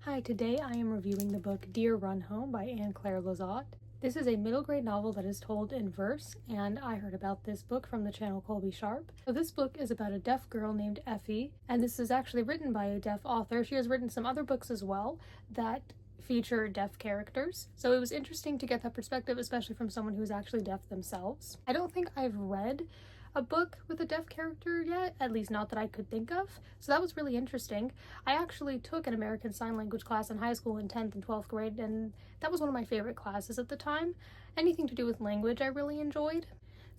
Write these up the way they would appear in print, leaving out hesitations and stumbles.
Hi, today I am reviewing the book Dear Run Home by Clare LeZotte. This is a middle grade novel that is told in verse, and I heard about this book from the channel Colby Sharp. So this book is about a deaf girl named Effie, and this is actually written by a deaf author. She has written some other books as well that feature deaf characters. So it was interesting to get that perspective, especially from someone who is actually deaf themselves. I don't think I've read a book with a deaf character yet, at least not that I could think of. So that was really interesting. I actually took an American Sign Language class in high school in 10th and 12th grade, and that was one of my favorite classes at the time. Anything to do with language I really enjoyed.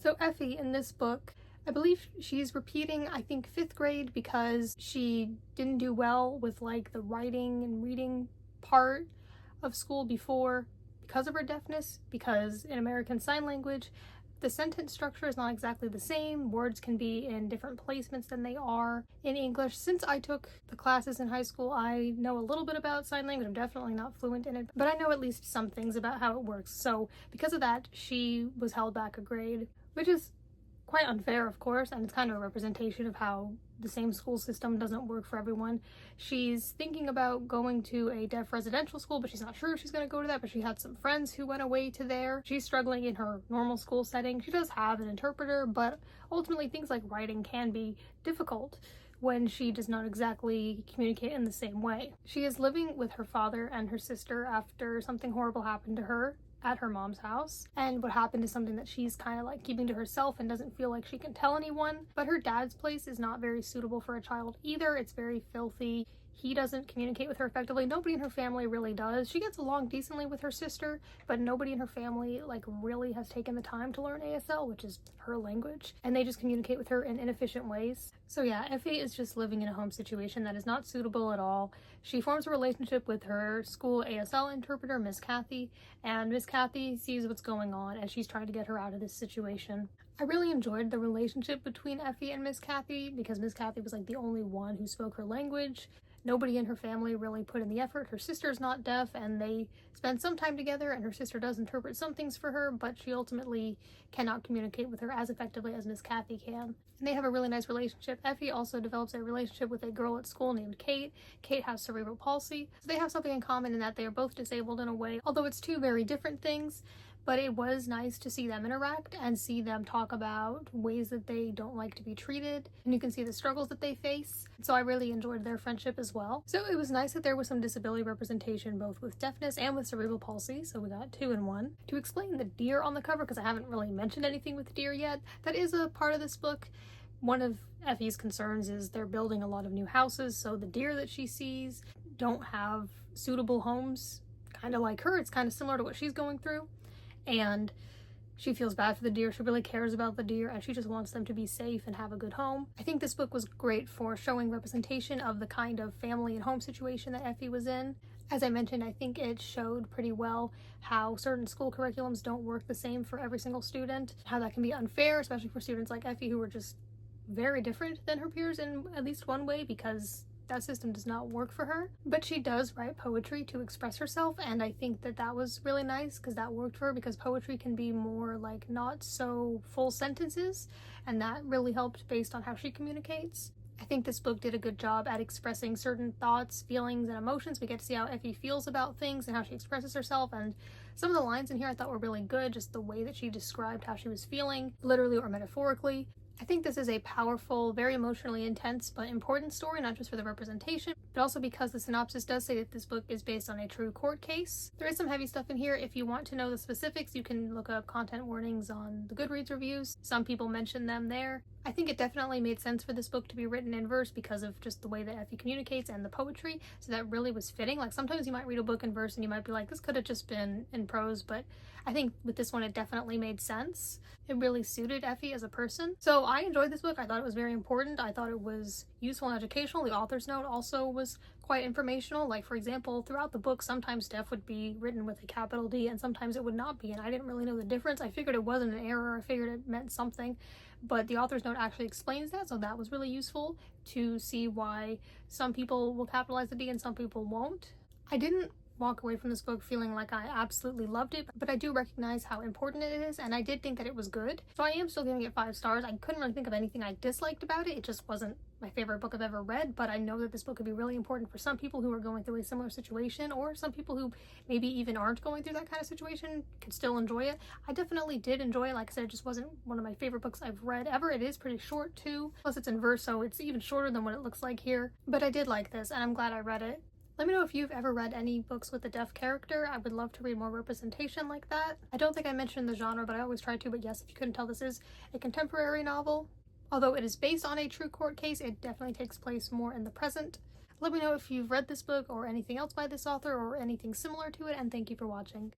So Effie in this book, I believe she's repeating, I think, 5th grade because she didn't do well with like the writing and reading part of school before because of her deafness, because in American Sign Language, the sentence structure is not exactly the same. Words can be in different placements than they are in English. Since I took the classes in high school, I know a little bit about sign language. I'm definitely not fluent in it, but I know at least some things about how it works. So because of that, she was held back a grade, which is quite unfair, of course, and it's kind of a representation of how the same school system doesn't work for everyone. She's thinking about going to a deaf residential school, but she's not sure if she's going to go to that, but she had some friends who went away to there. She's struggling in her normal school setting. She does have an interpreter, but ultimately things like writing can be difficult when she does not exactly communicate in the same way. She is living with her father and her sister after something horrible happened to her at her mom's house, and what happened is something that she's kind of like keeping to herself and doesn't feel like she can tell anyone. But her dad's place is not very suitable for a child either. It's very filthy. He doesn't communicate with her effectively. Nobody in her family really does. She gets along decently with her sister, but nobody in her family like really has taken the time to learn ASL, which is her language, and they just communicate with her in inefficient ways. So yeah, Effie is just living in a home situation that is not suitable at all. She forms a relationship with her school ASL interpreter, Miss Kathy, and Miss Kathy sees what's going on and she's trying to get her out of this situation. I really enjoyed the relationship between Effie and Miss Kathy because Miss Kathy was like the only one who spoke her language. Nobody in her family really put in the effort. Her sister's not deaf and they spend some time together, and her sister does interpret some things for her, but she ultimately cannot communicate with her as effectively as Miss Kathy can. And they have a really nice relationship. Effie also develops a relationship with a girl at school named Kate. Kate has cerebral palsy, so they have something in common in that they are both disabled in a way, although it's two very different things. But it was nice to see them interact and see them talk about ways that they don't like to be treated. And you can see the struggles that they face. So I really enjoyed their friendship as well. So it was nice that there was some disability representation both with deafness and with cerebral palsy. So we got 2 in 1. To explain the deer on the cover, because I haven't really mentioned anything with deer yet, that is a part of this book. One of Effie's concerns is they're building a lot of new houses, so the deer that she sees don't have suitable homes. Kind of like her, it's kind of similar to what she's going through. And she feels bad for the deer. She really cares about the deer and she just wants them to be safe and have a good home. I think this book was great for showing representation of the kind of family and home situation that Effie was in. As I mentioned, I think it showed pretty well how certain school curriculums don't work the same for every single student, how that can be unfair, especially for students like Effie who were just very different than her peers in at least one way because that system does not work for her. But she does write poetry to express herself, and I think that that was really nice because that worked for her, because poetry can be more like not so full sentences, and that really helped based on how she communicates. I think this book did a good job at expressing certain thoughts, feelings, and emotions. We get to see how Effie feels about things and how she expresses herself, and some of the lines in here I thought were really good, just the way that she described how she was feeling, literally or metaphorically. I think this is a powerful, very emotionally intense, but important story, not just for the representation, but also because the synopsis does say that this book is based on a true court case. There is some heavy stuff in here. If you want to know the specifics, you can look up content warnings on the Goodreads reviews. Some people mention them there. I think it definitely made sense for this book to be written in verse because of just the way that Effie communicates and the poetry, so that really was fitting. Like sometimes you might read a book in verse and you might be like, this could have just been in prose, but I think with this one it definitely made sense. It really suited Effie as a person. So I enjoyed this book. I thought it was very important. I thought it was useful and educational. The author's note also was quite informational. Like for example, throughout the book sometimes deaf would be written with a capital D and sometimes it would not be, and I didn't really know the difference. I figured it wasn't an error. I figured it meant something, but the author's note actually explains that, so that was really useful to see why some people will capitalize the D and some people won't. I didn't walk away from this book feeling like I absolutely loved it, but I do recognize how important it is, and I did think that it was good. So I am still giving it 5 stars. I couldn't really think of anything I disliked about it. It just wasn't my favorite book I've ever read, but I know that this book could be really important for some people who are going through a similar situation, or some people who maybe even aren't going through that kind of situation could still enjoy it. I definitely did enjoy it. Like I said, it just wasn't one of my favorite books I've read ever. It is pretty short too, plus it's in verse, so it's even shorter than what it looks like here. But I did like this, and I'm glad I read it. Let me know if you've ever read any books with a deaf character. I would love to read more representation like that. I don't think I mentioned the genre, but I always try to. But yes, if you couldn't tell, this is a contemporary novel. Although it is based on a true court case, it definitely takes place more in the present. Let me know if you've read this book or anything else by this author or anything similar to it, and thank you for watching.